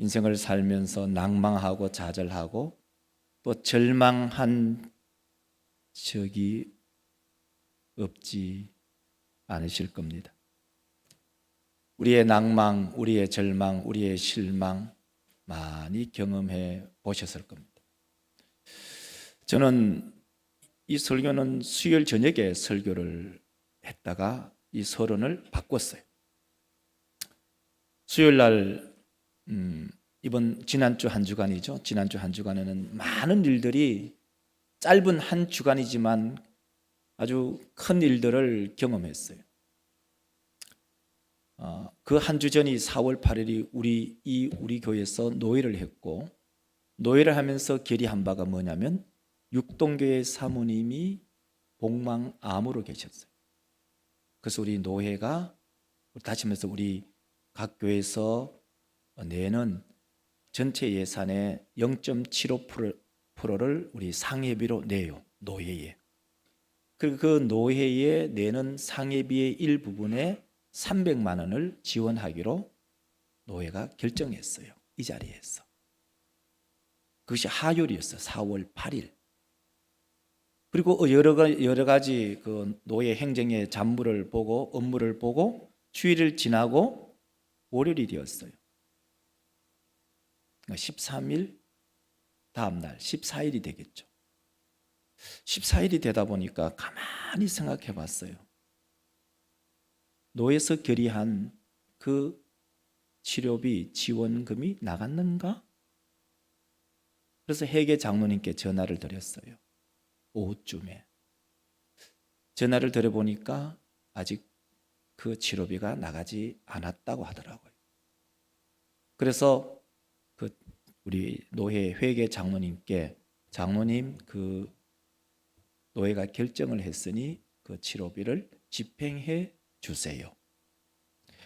인생을 살면서 낭망하고 좌절하고 또 절망한 적이 없지 않으실 겁니다. 우리의 낭망, 우리의 절망, 우리의 실망 많이 경험해 보셨을 겁니다. 저는 이 설교는 수요일 저녁에 설교를 했다가 이 서론을 바꿨어요. 수요일 날 이번 지난주 한 주간이죠. 지난주 한 주간에는 많은 일들이 짧은 한 주간이지만 아주 큰 일들을 경험했어요. 그 한 주 전이 4월 8일이 우리 교회에서 노회를 했고, 노회를 하면서 결의한 바가 뭐냐면 육동교회 사모님이 복망암으로 계셨어요. 그래서 우리 노회가 다시 말해서 우리 각 교회에서 내는 전체 예산의 0.75%를 우리 상회비로 내요. 노회에. 그리고 그 노회에 내는 상회비의 일부분에 300만 원을 지원하기로 노회가 결정했어요. 이 자리에서. 그것이 하율이었어요. 4월 8일. 그리고 여러 가지 그 노회 행정의 잡무를 보고 업무를 보고 주일을 지나고 월요일이 되었어요. 13일 다음 날 14일이 되겠죠. 14일이 되다 보니까 가만히 생각해 봤어요. 노회에서 결의한 그 치료비 지원금이 나갔는가? 그래서 회계 장로님께 전화를 드렸어요. 오후쯤에. 전화를 드려보니까 아직 그 치료비가 나가지 않았다고 하더라고요. 그래서 우리 노회 회계 장로님께 장로님 그 노회가 결정을 했으니 그 치료비를 집행해 주세요.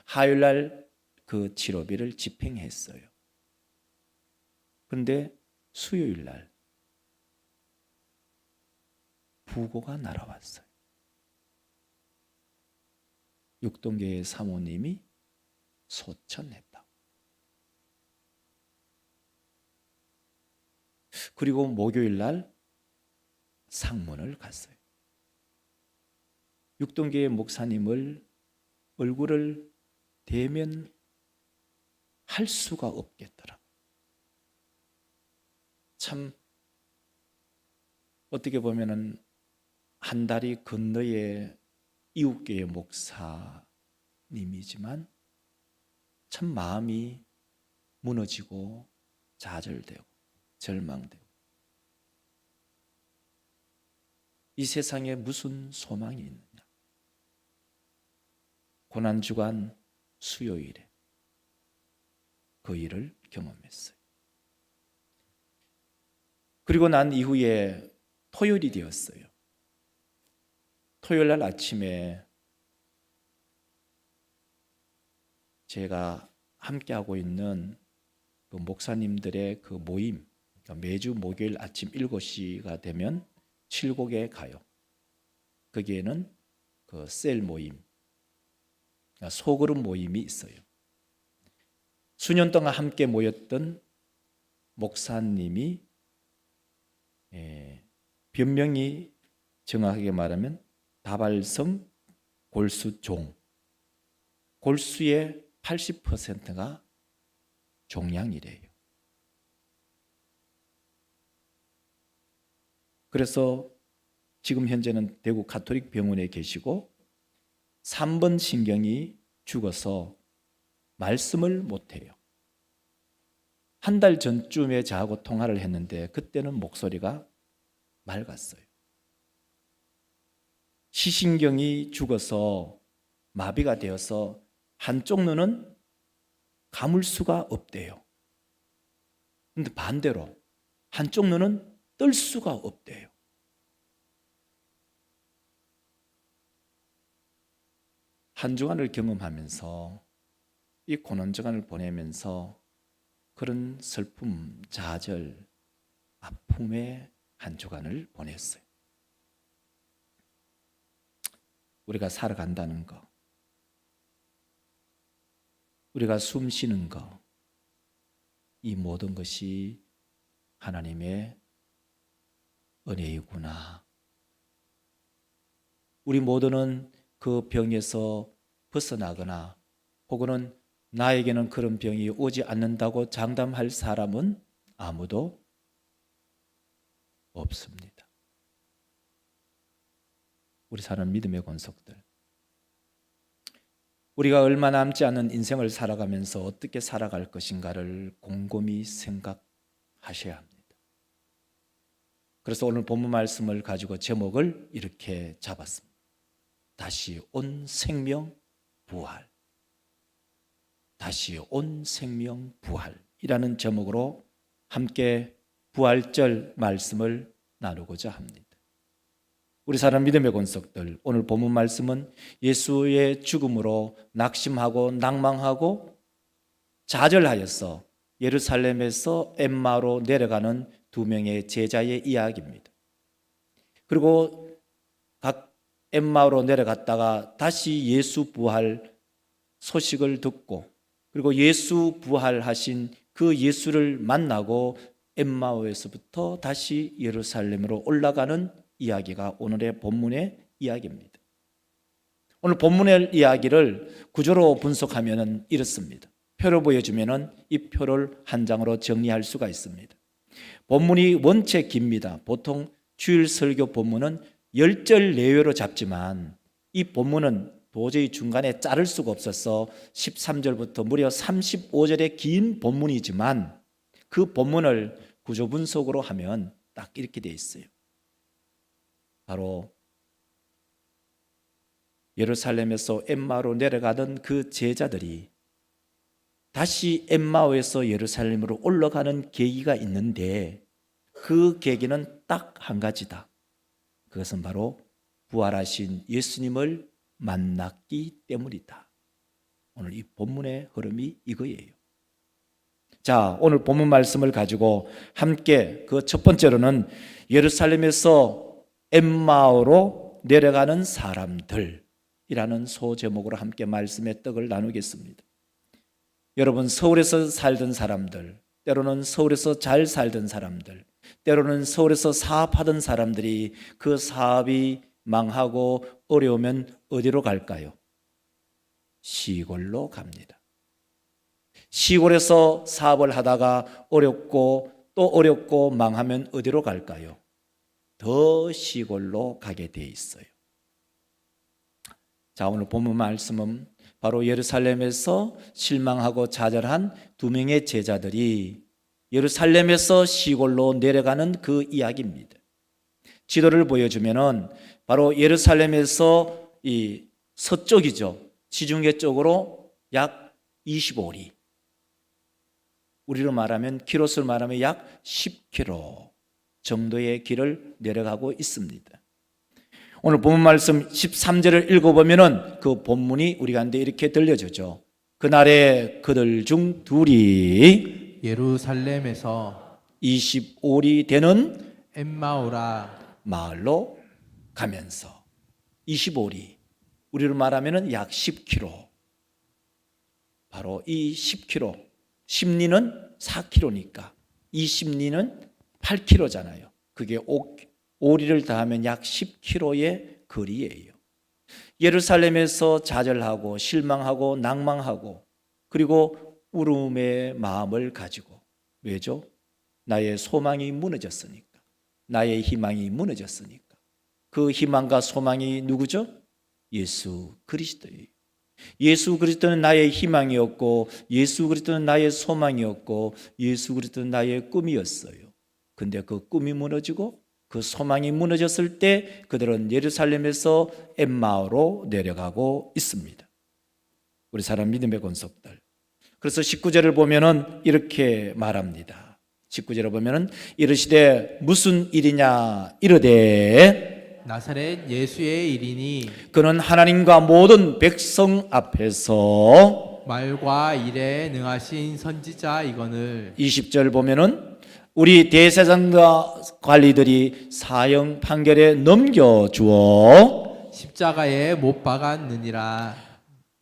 화요일 날 그 치료비를 집행했어요. 그런데 수요일 날 부고가 날아왔어요. 육동교회 사모님이 소천했다. 그리고 목요일 날 상문을 갔어요. 육동교회 목사님을 얼굴을 대면할 수가 없겠더라. 참 어떻게 보면은 한 다리 건너의 이웃교회 목사님이지만 참 마음이 무너지고 좌절되고 절망되고 이 세상에 무슨 소망이 있느냐. 고난주간 수요일에 그 일을 경험했어요. 그리고 난 이후에 토요일이 되었어요. 토요일 날 아침에 제가 함께하고 있는 그 목사님들의 그 모임, 매주 목요일 아침 7시가 되면 칠곡에 가요. 거기에는 그 셀 모임, 소그룹 모임이 있어요. 수년 동안 함께 모였던 목사님이 변명이 정확하게 말하면 다발성 골수종, 골수의 80%가 종양이래요. 그래서 지금 현재는 대구 가톨릭 병원에 계시고 3번 신경이 죽어서 말씀을 못해요. 한 달 전쯤에 저하고 통화를 했는데 그때는 목소리가 맑았어요. 시신경이 죽어서 마비가 되어서 한쪽 눈은 감을 수가 없대요. 그런데 반대로 한쪽 눈은 뜰 수가 없대요. 한 주간을 경험하면서 이 고난주간을 보내면서 그런 슬픔, 좌절, 아픔의 한 주간을 보냈어요. 우리가 살아간다는 거, 우리가 숨 쉬는 거, 이 모든 것이 하나님의 은혜이구나. 우리 모두는 그 병에서 벗어나거나 혹은 나에게는 그런 병이 오지 않는다고 장담할 사람은 아무도 없습니다. 우리 사는 믿음의 권속들, 우리가 얼마 남지 않은 인생을 살아가면서 어떻게 살아갈 것인가를 곰곰이 생각하셔야 합니다. 그래서 오늘 본문 말씀을 가지고 제목을 이렇게 잡았습니다. 다시 온 생명 부활. 다시 온 생명 부활이라는 제목으로 함께 부활절 말씀을 나누고자 합니다. 우리 사람 믿음의 권속들, 오늘 본문 말씀은 예수의 죽음으로 낙심하고 낭망하고 좌절하여서 예루살렘에서 엠마오로 내려가는 두 명의 제자의 이야기입니다. 그리고 각 엠마오로 내려갔다가 다시 예수 부활 소식을 듣고 그리고 예수 부활하신 그 예수를 만나고 엠마오에서부터 다시 예루살렘으로 올라가는 이야기가 오늘의 본문의 이야기입니다. 오늘 본문의 이야기를 구조로 분석하면 이렇습니다. 표로 보여주면 이 표를 한 장으로 정리할 수가 있습니다. 본문이 원체 깁니다. 보통 주일 설교 본문은 10절 내외로 잡지만 이 본문은 도저히 중간에 자를 수가 없어서 13절부터 무려 35절의 긴 본문이지만 그 본문을 구조 분석으로 하면 딱 이렇게 되어 있어요. 바로 예루살렘에서 엠마오로 내려가던 그 제자들이 다시 엠마오에서 예루살렘으로 올라가는 계기가 있는데 그 계기는 딱 한 가지다. 그것은 바로 부활하신 예수님을 만났기 때문이다. 오늘 이 본문의 흐름이 이거예요. 자, 오늘 본문 말씀을 가지고 함께 그 첫 번째로는 예루살렘에서 엠마오로 내려가는 사람들이라는 소제목으로 함께 말씀의 떡을 나누겠습니다. 여러분, 서울에서 살던 사람들, 때로는 서울에서 잘 살던 사람들, 때로는 서울에서 사업하던 사람들이 그 사업이 망하고 어려우면 어디로 갈까요? 시골로 갑니다. 시골에서 사업을 하다가 어렵고 또 어렵고 망하면 어디로 갈까요? 더 시골로 가게 돼 있어요. 자, 오늘 본문 말씀은 바로 예루살렘에서 실망하고 좌절한 두 명의 제자들이 예루살렘에서 시골로 내려가는 그 이야기입니다. 지도를 보여주면은 바로 예루살렘에서 이 서쪽이죠. 지중해 쪽으로 약 25리. 우리로 말하면 키로수를 말하면 약 10km 정도의 길을 내려가고 있습니다. 오늘 본문 말씀 13절을 읽어보면은 그 본문이 우리 가운데 이렇게 들려주죠. 그날에 그들 중 둘이 예루살렘에서 25리 되는 엠마오라 마을로 가면서 25리, 우리로 말하면 약 10km. 바로 이 10km, 10리는 4km니까 20리는 8km잖아요. 그게 5리를 더하면 약 10km의 거리예요. 예루살렘에서 좌절하고 실망하고 낭망하고 그리고 울음의 마음을 가지고, 왜죠? 나의 소망이 무너졌으니까, 나의 희망이 무너졌으니까. 그 희망과 소망이 누구죠? 예수 그리스도예요. 예수 그리스도는 나의 희망이었고 예수 그리스도는 나의 소망이었고 예수 그리스도는 나의 꿈이었어요. 근데 그 꿈이 무너지고 그 소망이 무너졌을 때 그들은 예루살렘에서 엠마오로 내려가고 있습니다. 우리 사람 믿음의 권속들. 그래서 19절을 보면은 이렇게 말합니다. 19절을 보면은 이르시되 무슨 일이냐 이르되 나사렛 예수의 일이니 그는 하나님과 모든 백성 앞에서 말과 일에 능하신 선지자 이거늘. 20절 보면은 우리 대제사장과 관리들이 사형 판결에 넘겨주어 십자가에 못 박았느니라.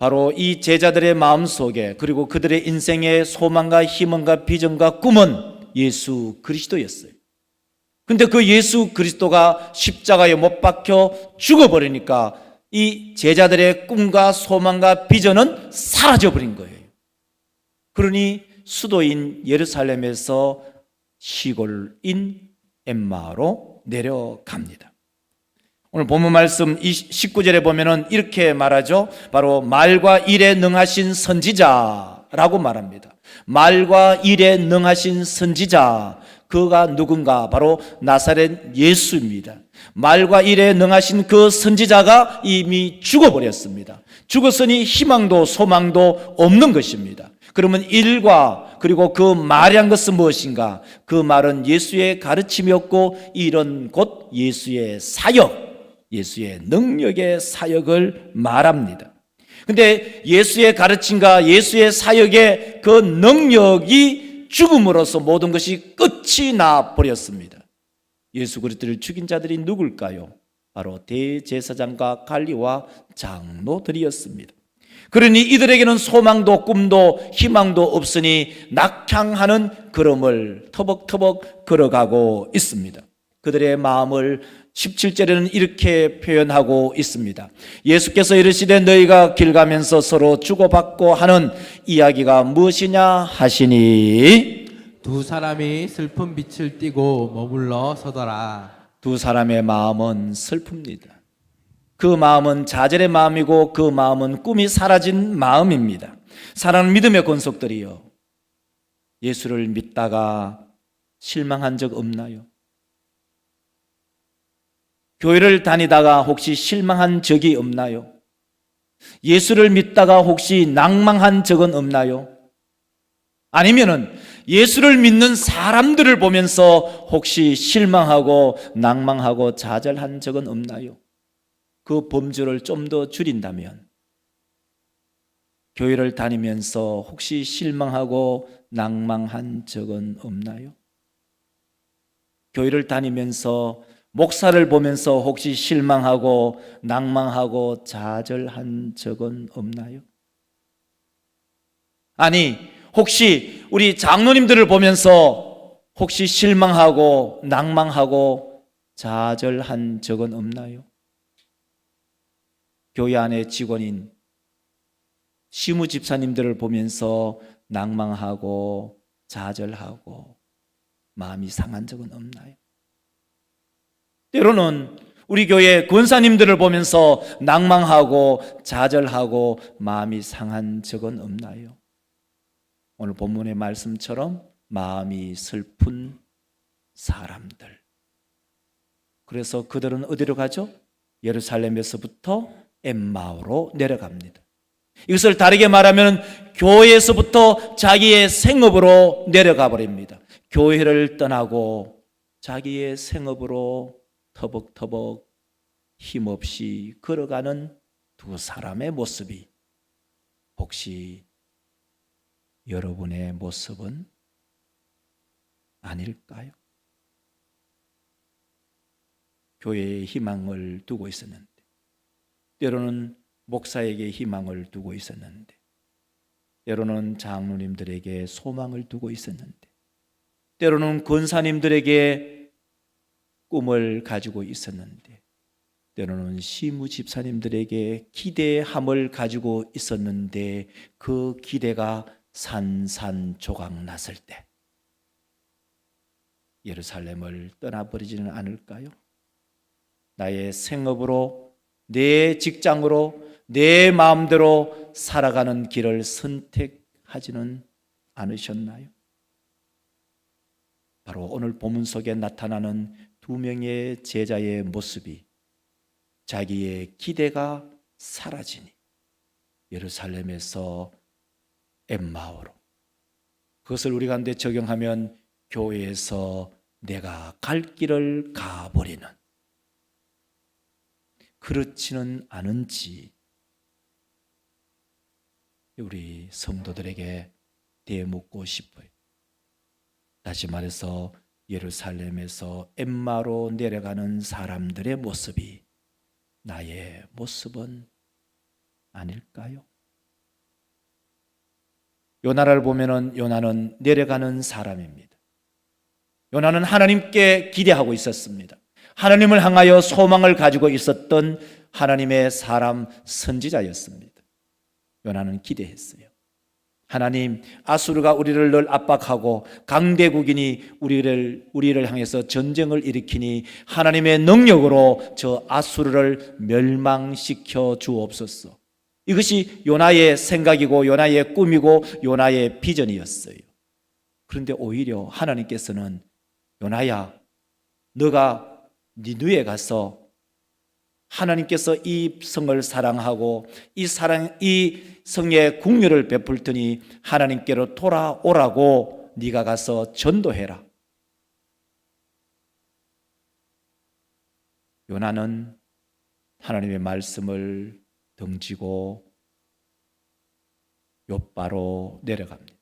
바로 이 제자들의 마음속에 그리고 그들의 인생의 소망과 희망과 비전과 꿈은 예수 그리스도였어요. 근데 그 예수 그리스도가 십자가에 못 박혀 죽어버리니까 이 제자들의 꿈과 소망과 비전은 사라져버린 거예요. 그러니 수도인 예루살렘에서 시골인 엠마오로 내려갑니다. 오늘 본문 말씀 19절에 보면은 이렇게 말하죠. 바로 말과 일에 능하신 선지자라고 말합니다. 말과 일에 능하신 선지자, 그가 누군가? 바로 나사렛 예수입니다. 말과 일에 능하신 그 선지자가 이미 죽어버렸습니다. 죽었으니 희망도 소망도 없는 것입니다. 그러면 일과 그리고 그 말이란 것은 무엇인가? 그 말은 예수의 가르침이었고 이런 곧 예수의 사역, 예수의 능력의 사역을 말합니다. 근데 예수의 가르침과 예수의 사역의 그 능력이 죽음으로써 모든 것이 끝이 나 버렸습니다. 예수 그리스도를 죽인 자들이 누굴까요? 바로 대제사장과 관리와 장로들이었습니다. 그러니 이들에게는 소망도 꿈도 희망도 없으니 낙향하는 걸음을 터벅터벅 걸어가고 있습니다. 그들의 마음을 17절에는 이렇게 표현하고 있습니다. 예수께서 이르시되 너희가 길 가면서 서로 주고받고 하는 이야기가 무엇이냐 하시니 두 사람이 슬픈 빛을 띠고 머물러 서더라. 두 사람의 마음은 슬픕니다. 그 마음은 좌절의 마음이고 그 마음은 꿈이 사라진 마음입니다. 사랑하는 믿음의 권속들이요, 예수를 믿다가 실망한 적 없나요? 교회를 다니다가 혹시 실망한 적이 없나요? 예수를 믿다가 혹시 낭망한 적은 없나요? 아니면은 예수를 믿는 사람들을 보면서 혹시 실망하고 낭망하고 좌절한 적은 없나요? 그 범주를 좀 더 줄인다면 교회를 다니면서 혹시 실망하고 낭망한 적은 없나요? 교회를 다니면서 목사를 보면서 혹시 실망하고 낭망하고 좌절한 적은 없나요? 아니, 혹시 우리 장로님들을 보면서 혹시 실망하고 낭망하고 좌절한 적은 없나요? 교회 안의 직원인 시무 집사님들을 보면서 낭망하고 좌절하고 마음이 상한 적은 없나요? 때로는 우리 교회 권사님들을 보면서 낭망하고 좌절하고 마음이 상한 적은 없나요? 오늘 본문의 말씀처럼 마음이 슬픈 사람들. 그래서 그들은 어디로 가죠? 예루살렘에서부터 엠마오로 내려갑니다. 이것을 다르게 말하면 교회에서부터 자기의 생업으로 내려가 버립니다. 교회를 떠나고 자기의 생업으로 터벅터벅 힘없이 걸어가는 두 사람의 모습이 혹시 여러분의 모습은 아닐까요? 교회에 희망을 두고 있었는데, 때로는 목사에게 희망을 두고 있었는데, 때로는 장로님들에게 소망을 두고 있었는데, 때로는 권사님들에게 꿈을 가지고 있었는데, 때로는 시무 집사님들에게 기대함을 가지고 있었는데 그 기대가 산산조각 났을 때 예루살렘을 떠나버리지는 않을까요? 나의 생업으로, 내 직장으로, 내 마음대로 살아가는 길을 선택하지는 않으셨나요? 바로 오늘 본문 속에 나타나는 두 명의 제자의 모습이 자기의 기대가 사라지니 예루살렘에서 엠마오로, 그것을 우리 가운데 적용하면 교회에서 내가 갈 길을 가버리는, 그렇지는 않은지 우리 성도들에게 되묻고 싶어요. 다시 말해서 예루살렘에서 엠마로 내려가는 사람들의 모습이 나의 모습은 아닐까요? 요나를 보면은 요나는 내려가는 사람입니다. 요나는 하나님께 기대하고 있었습니다. 하나님을 향하여 소망을 가지고 있었던 하나님의 사람 선지자였습니다. 요나는 기대했어요. 하나님, 아수르가 우리를 늘 압박하고 강대국인이 우리를 향해서 전쟁을 일으키니 하나님의 능력으로 저 아수르를 멸망시켜 주옵소서. 이것이 요나의 생각이고 요나의 꿈이고 요나의 비전이었어요. 그런데 오히려 하나님께서는 요나야, 너가 니느웨 가서 하나님께서 이 성을 사랑하고 이 성에 국류를 베풀 테니 하나님께로 돌아오라고 네가 가서 전도해라. 요나는 하나님의 말씀을 덩치고 욥바로 내려갑니다.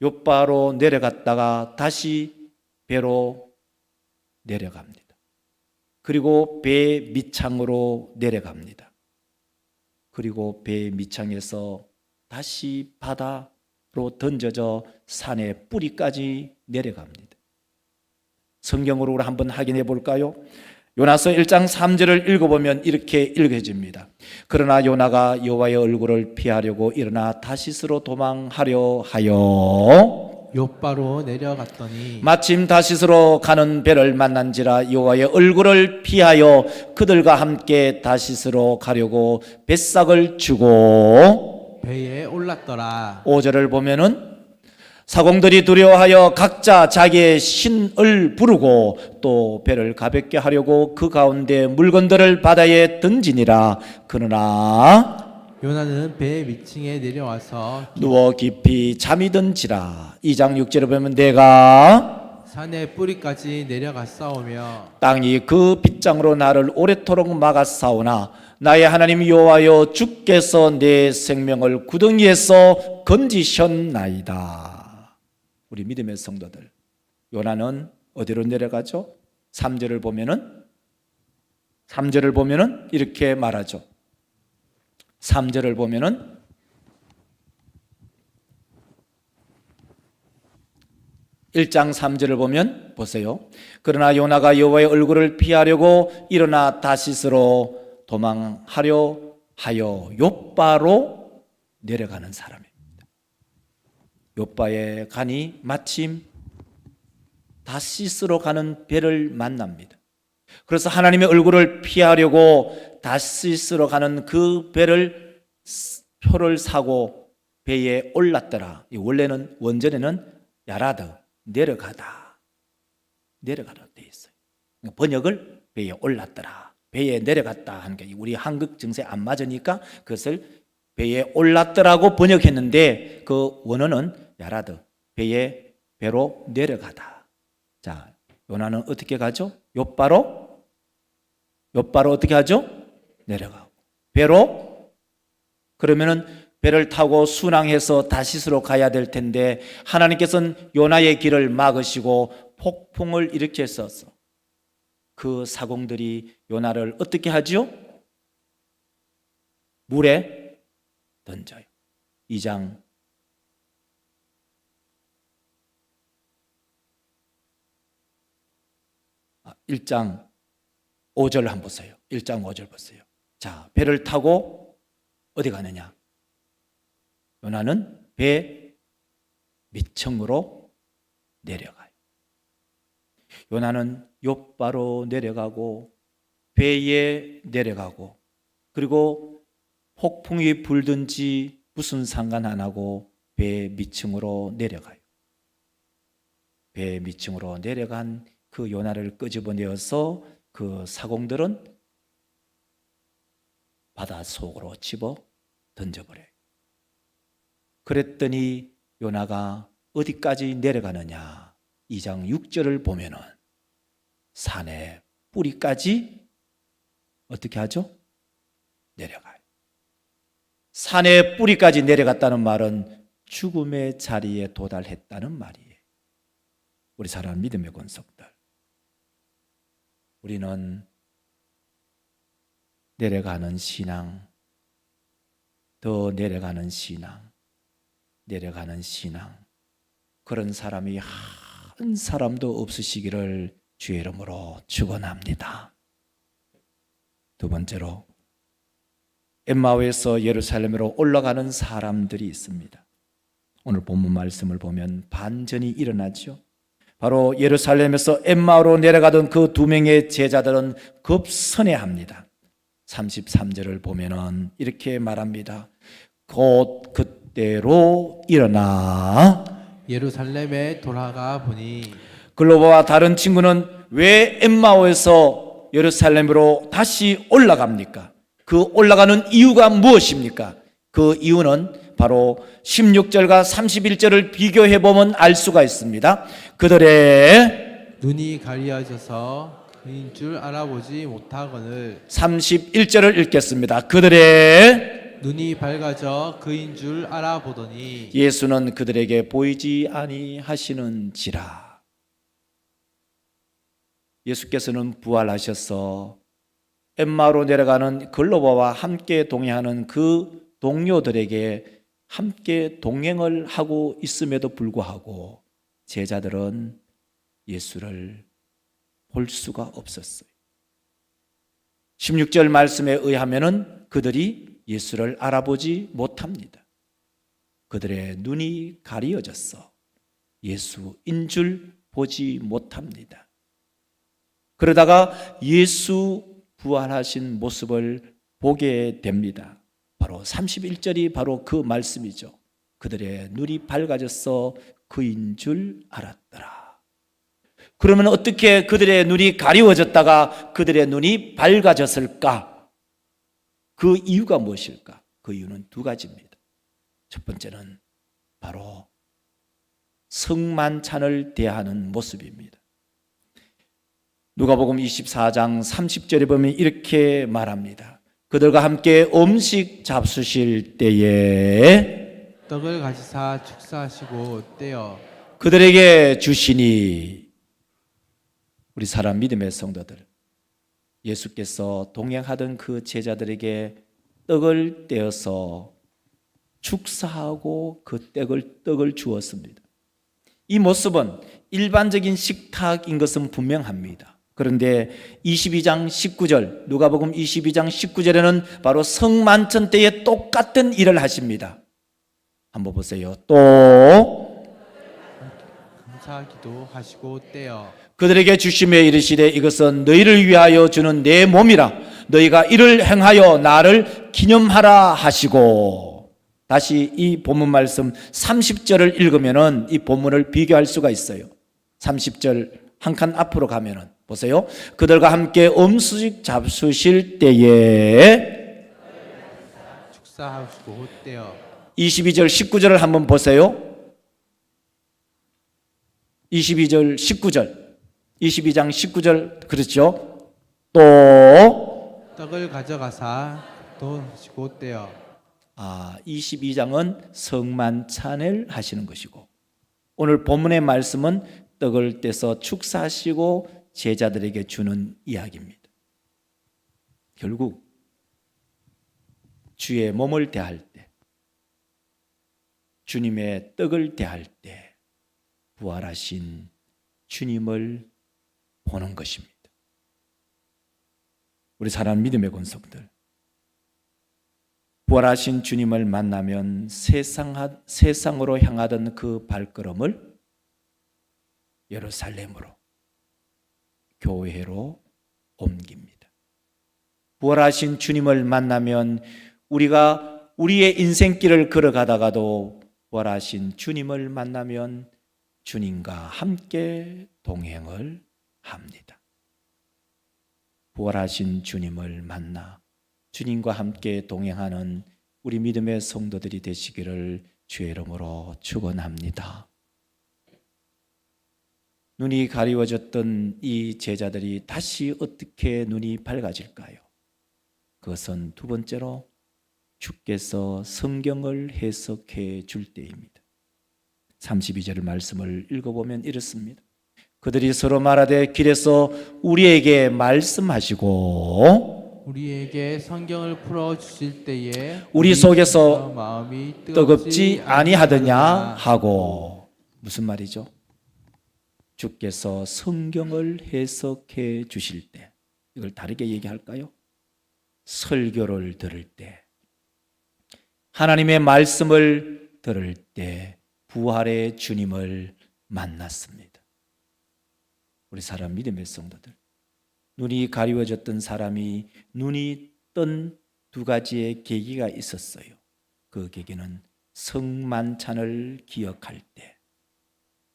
욥바로 내려갔다가 다시 배로 내려갑니다. 그리고 배 밑창으로 내려갑니다. 그리고 배 밑창에서 다시 바다로 던져져 산의 뿌리까지 내려갑니다. 성경으로 우리 한번 확인해 볼까요? 요나서 1장 3절을 읽어보면 이렇게 읽어집니다. 그러나 요나가 여호와의 얼굴을 피하려고 일어나 다시스로 도망하려 하여 욥바로 내려갔더니 마침 다시스로 가는 배를 만난지라 여호와의 얼굴을 피하여 그들과 함께 다시스로 가려고 뱃삭을 주고 배에 올랐더라. 5절을 보면은 사공들이 두려워하여 각자 자기의 신을 부르고 또 배를 가볍게 하려고 그 가운데 물건들을 바다에 던지니라. 그러나 요나는 배 밑층에 내려와서 누워 깊이 잠이 든지라. 2장 6절을 보면 내가 산의 뿌리까지 내려갔사오며 땅이 그 빗장으로 나를 오래도록 막았사오나 나의 하나님 여호와여 주께서 내 생명을 구덩이에서 건지셨나이다. 우리 믿음의 성도들, 요나는 어디로 내려가죠? 3절을 보면은 이렇게 말하죠. 3절을 보면은 (1장 3절을) 보면 보세요. 그러나 요나가 여호와의 얼굴을 피하려고 일어나 다시스로 도망하려 하여 욥바로 내려가는 사람입니다. 욥바에 가니 마침 다시스로 가는 배를 만납니다. 그래서 하나님의 얼굴을 피하려고 다시스로 가는 그 배를 표를 사고 배에 올랐더라. 원래는 원전에는 야라드 내려가다 돼 있어요. 번역을 배에 올랐더라, 배에 내려갔다 하는 게 우리 한국 정세 안 맞으니까 그것을 배에 올랐더라고 번역했는데 그 원어는 야라드, 배로 내려가다. 자, 요나는 어떻게 가죠? 욥바로 어떻게 하죠? 내려가고 배로. 그러면은 배를 타고 순항해서 다시스로 가야 될 텐데 하나님께서는 요나의 길을 막으시고 폭풍을 일으켰어서 그 사공들이 요나를 어떻게 하죠? 물에 던져요. 2장 1장 5절 한번 보세요. 1장 5절 보세요. 자, 배를 타고 어디 가느냐? 요나는 배 밑층으로 내려가요. 요나는 욥바로 내려가고 배에 내려가고 그리고 폭풍이 불든지 무슨 상관 안 하고 배 밑층으로 내려가요. 배 밑층으로 내려간 그 요나를 끄집어내어서 그 사공들은 바다 속으로 집어 던져버려요. 그랬더니 요나가 어디까지 내려가느냐? 2장 6절을 보면은 산의 뿌리까지 어떻게 하죠? 내려가요. 산의 뿌리까지 내려갔다는 말은 죽음의 자리에 도달했다는 말이에요. 우리 사랑하는 믿음의 권속들, 우리는 내려가는 신앙, 더 내려가는 신앙, 내려가는 신앙, 그런 사람이 한 사람도 없으시기를 주의 이름으로 축원합니다. 두 번째로, 엠마오에서 예루살렘으로 올라가는 사람들이 있습니다. 오늘 본문 말씀을 보면 반전이 일어나죠. 바로 예루살렘에서 엠마오로 내려가던 그 두 명의 제자들은 급선회합니다. 33절을 보면은 이렇게 말합니다. 곧 그때로 일어나 예루살렘에 돌아가 보니 글로바와 다른 친구는 왜 엠마오에서 예루살렘으로 다시 올라갑니까? 그 올라가는 이유가 무엇입니까? 그 이유는 바로 16절과 31절을 비교해 보면 알 수가 있습니다. 그들의 눈이 가리어져서 그인 줄 알아보지 못하거늘 31절을 읽겠습니다. 그들의 눈이 밝아져 그인 줄 알아보더니 예수는 그들에게 보이지 아니하시는지라. 예수께서는 부활하셔서 엠마오로 내려가는 글로바와 함께 동행하는 그 동료들에게 함께 동행을 하고 있음에도 불구하고 제자들은 예수를 볼 수가 없었어요. 16절 말씀에 의하면은 그들이 예수를 알아보지 못합니다. 그들의 눈이 가리어졌어 예수인 줄 보지 못합니다. 그러다가 예수 부활하신 모습을 보게 됩니다. 바로 31절이 바로 그 말씀이죠. 그들의 눈이 밝아져서 그인 줄 알았더라. 그러면 어떻게 그들의 눈이 가리워졌다가 그들의 눈이 밝아졌을까? 그 이유가 무엇일까? 그 이유는 두 가지입니다. 첫 번째는 바로 성만찬을 대하는 모습입니다. 누가복음 24장 30절에 보면 이렇게 말합니다. 그들과 함께 음식 잡수실 때에 떡을 가지사 축사하시고 떼어 그들에게 주시니. 우리 사람 믿음의 성도들, 예수께서 동행하던 그 제자들에게 떡을 떼어서 축사하고 그 떡을 주었습니다. 이 모습은 일반적인 식탁인 것은 분명합니다. 그런데 22장 19절, 누가복음 22장 19절에는 바로 성만찬 때에 똑같은 일을 하십니다. 한번 보세요. 또 감사기도 하시고 떼어 그들에게 주시며 이르시되 이것은 너희를 위하여 주는 내 몸이라 너희가 이를 행하여 나를 기념하라 하시고. 다시 이 본문 말씀 30절을 읽으면은 이 본문을 비교할 수가 있어요. 30절 한 칸 앞으로 가면은 보세요. 그들과 함께 음식 잡수실 때에 축사하시고 떼어 22절 19절을 한번 보세요. 22절 19절 22장 19절 그렇죠. 또 떡을 가져가사 또 하시고 떼어 22장은 성만찬을 하시는 것이고 오늘 본문의 말씀은 떡을 떼서 축사하시고 제자들에게 주는 이야기입니다. 결국 주의 몸을 대할 때, 주님의 떡을 대할 때 부활하신 주님을 보는 것입니다. 우리 사랑하는 믿음의 권속들, 부활하신 주님을 만나면 세상으로 향하던 그 발걸음을 예루살렘으로, 교회로 옮깁니다. 부활하신 주님을 만나면 우리가 우리의 인생길을 걸어가다가도 부활하신 주님을 만나면 주님과 함께 동행을 합니다. 부활하신 주님을 만나 주님과 함께 동행하는 우리 믿음의 성도들이 되시기를 주의 이름으로 축원합니다. 눈이 가리워졌던 이 제자들이 다시 어떻게 눈이 밝아질까요? 그것은 두 번째로 주께서 성경을 해석해 줄 때입니다. 32절 말씀을 읽어보면 이렇습니다. 그들이 서로 말하되 길에서 우리에게 말씀하시고 우리에게 성경을 풀어 주실 때에 우리 속에서 마음이 뜨겁지 아니하더냐 하고, 무슨 말이죠? 주께서 성경을 해석해 주실 때, 이걸 다르게 얘기할까요? 설교를 들을 때, 하나님의 말씀을 들을 때 부활의 주님을 만났습니다. 우리 사람 믿음의 성도들, 눈이 가리워졌던 사람이 눈이 뜬 두 가지의 계기가 있었어요. 그 계기는 성만찬을 기억할 때,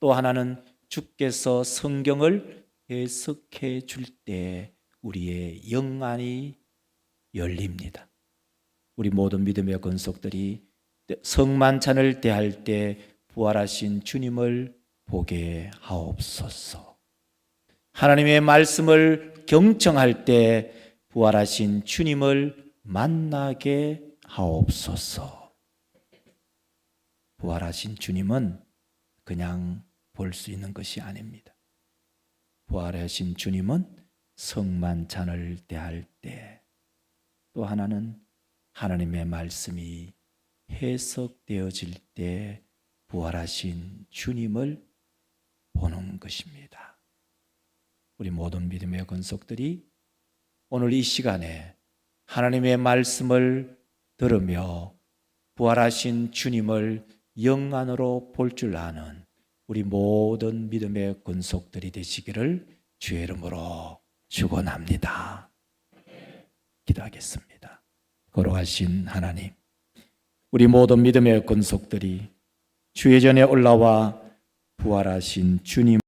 또 하나는 주께서 성경을 해석해 줄 때 우리의 영안이 열립니다. 우리 모든 믿음의 권속들이 성만찬을 대할 때 부활하신 주님을 보게 하옵소서. 하나님의 말씀을 경청할 때 부활하신 주님을 만나게 하옵소서. 부활하신 주님은 그냥 볼 수 있는 것이 아닙니다. 부활하신 주님은 성만찬을 대할 때, 또 하나는 하나님의 말씀이 해석되어질 때 부활하신 주님을 보는 것입니다. 우리 모든 믿음의 권속들이 오늘 이 시간에 하나님의 말씀을 들으며 부활하신 주님을 영안으로 볼 줄 아는 우리 모든 믿음의 권속들이 되시기를 주의 이름으로 축원합니다. 기도하겠습니다. 거룩하신 하나님, 우리 모든 믿음의 권속들이 주의 전에 올라와 부활하신 주님